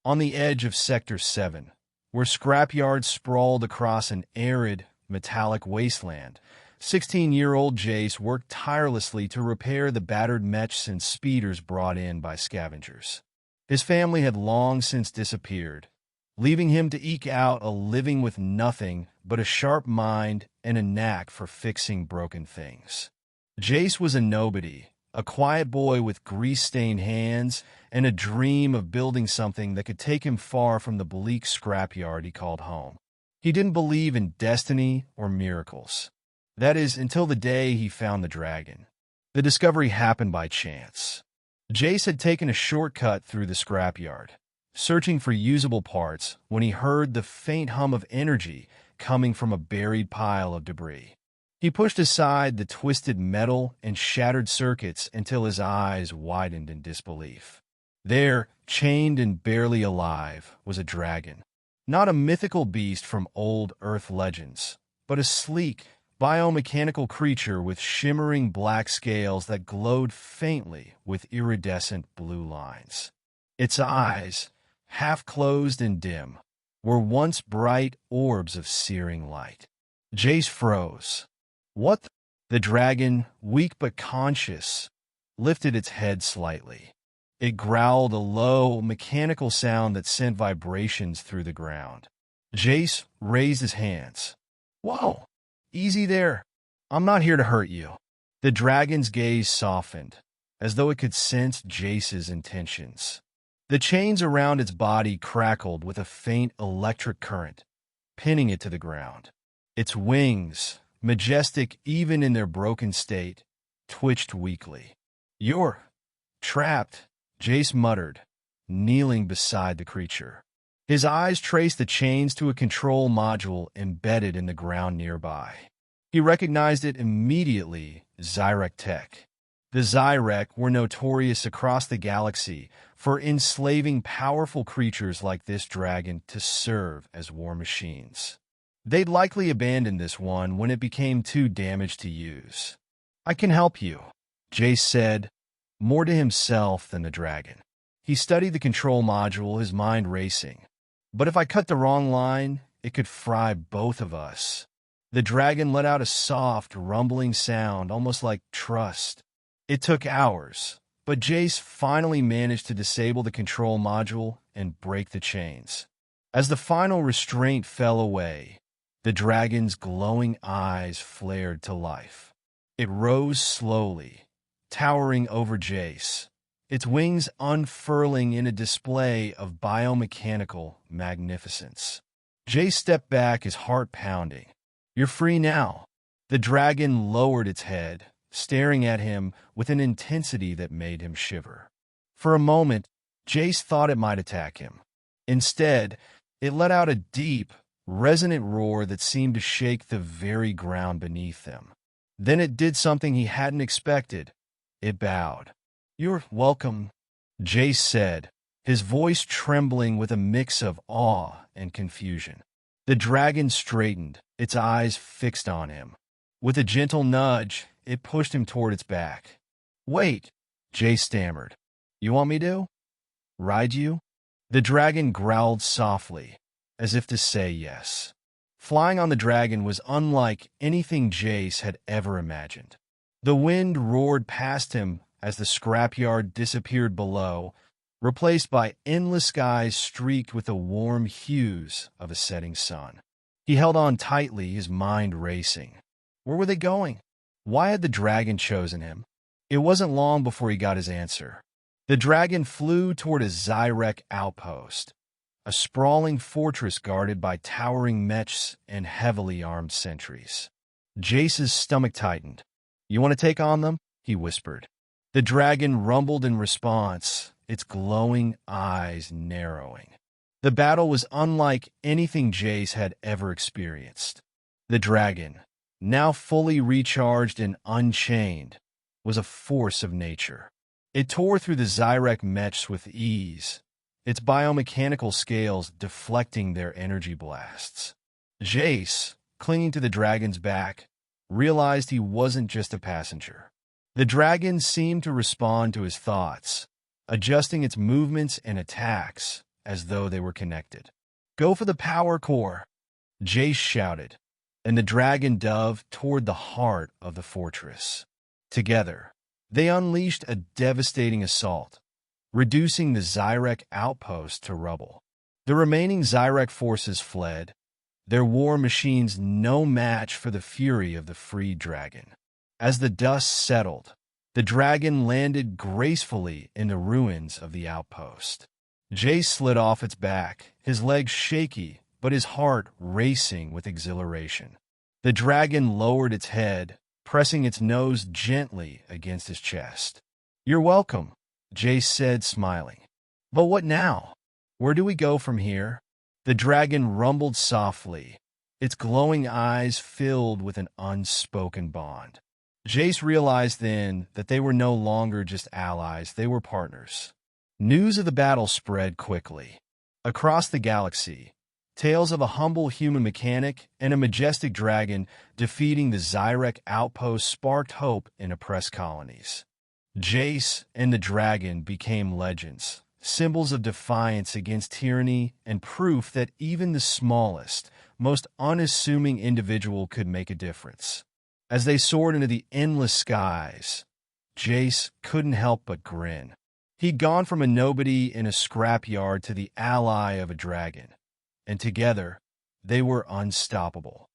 on the edge of Sector 7, where scrapyards sprawled across an arid, metallic wasteland. 16-year-old Jace worked tirelessly to repair the battered mechs and speeders brought in by scavengers. His family had long since disappeared, leaving him to eke out a living with nothing but a sharp mind and a knack for fixing broken things. Jace was a nobody, a quiet boy with grease-stained hands and a dream of building something that could take him far from the bleak scrapyard he called home. He didn't believe in destiny or miracles. That is, until the day he found the dragon. The discovery happened by chance. Jace had taken a shortcut through the scrapyard, searching for usable parts when he heard the faint hum of energy coming from a buried pile of debris. He pushed aside the twisted metal and shattered circuits until his eyes widened in disbelief. There, chained and barely alive, was a dragon. Not a mythical beast from old Earth legends, but a sleek, biomechanical creature with shimmering black scales that glowed faintly with iridescent blue lines. Its eyes, half closed and dim, were once bright orbs of searing light. Jace froze. What? The dragon, weak but conscious, lifted its head slightly. It growled a low, mechanical sound that sent vibrations through the ground. Jace raised his hands. Whoa! Easy there. I'm not here to hurt you. The dragon's gaze softened, as though it could sense Jace's intentions. The chains around its body crackled with a faint electric current, pinning it to the ground. Its wings, majestic even in their broken state, twitched weakly. You're trapped, Jace muttered, kneeling beside the creature. His eyes traced the chains to a control module embedded in the ground nearby. He recognized it immediately, Zyrek tech. The Zyrek were notorious across the galaxy for enslaving powerful creatures like this dragon to serve as war machines. They'd likely abandoned this one when it became too damaged to use. I can help you, Jace said, more to himself than the dragon. He studied the control module, his mind racing. But if I cut the wrong line, it could fry both of us. The dragon let out a soft, rumbling sound, almost like trust. It took hours, but Jace finally managed to disable the control module and break the chains. As the final restraint fell away, the dragon's glowing eyes flared to life. It rose slowly, towering over Jace, its wings unfurling in a display of biomechanical magnificence. Jace stepped back, his heart pounding. You're free now. The dragon lowered its head, staring at him with an intensity that made him shiver. For a moment, Jace thought it might attack him. Instead, it let out a deep, resonant roar that seemed to shake the very ground beneath them. Then it did something he hadn't expected. It bowed. You're welcome, Jace said, his voice trembling with a mix of awe and confusion. The dragon straightened, its eyes fixed on him. With a gentle nudge, it pushed him toward its back. Wait, Jace stammered. You want me to? Ride you? The dragon growled softly, as if to say yes. Flying on the dragon was unlike anything Jace had ever imagined. The wind roared past him as the scrapyard disappeared below, replaced by endless skies streaked with the warm hues of a setting sun. He held on tightly, his mind racing. Where were they going? Why had the dragon chosen him? It wasn't long before he got his answer. The dragon flew toward a Zyrek outpost, a sprawling fortress guarded by towering mechs and heavily armed sentries. Jace's stomach tightened. You want to take on them? He whispered. The dragon rumbled in response, its glowing eyes narrowing. The battle was unlike anything Jace had ever experienced. The dragon, now fully recharged and unchained, was a force of nature. It tore through the Zyrek mechs with ease, its biomechanical scales deflecting their energy blasts. Jace, clinging to the dragon's back, realized he wasn't just a passenger. The dragon seemed to respond to his thoughts, adjusting its movements and attacks as though they were connected. "Go for the power core," Jace shouted, and the dragon dove toward the heart of the fortress. Together, they unleashed a devastating assault, reducing the Zyrek outpost to rubble. The remaining Zyrek forces fled, their war machines no match for the fury of the freed dragon. As the dust settled, the dragon landed gracefully in the ruins of the outpost. Jace slid off its back, his legs shaky, but his heart racing with exhilaration. The dragon lowered its head, pressing its nose gently against his chest. "You're welcome," Jace said, smiling. "But what now? Where do we go from here?" The dragon rumbled softly, its glowing eyes filled with an unspoken bond. Jace realized then that they were no longer just allies, they were partners. News of the battle spread quickly. Across the galaxy, tales of a humble human mechanic and a majestic dragon defeating the Zyrek outpost sparked hope in oppressed colonies. Jace and the dragon became legends, symbols of defiance against tyranny and proof that even the smallest, most unassuming individual could make a difference. As they soared into the endless skies, Jace couldn't help but grin. He'd gone from a nobody in a scrapyard to the ally of a dragon, and together they were unstoppable.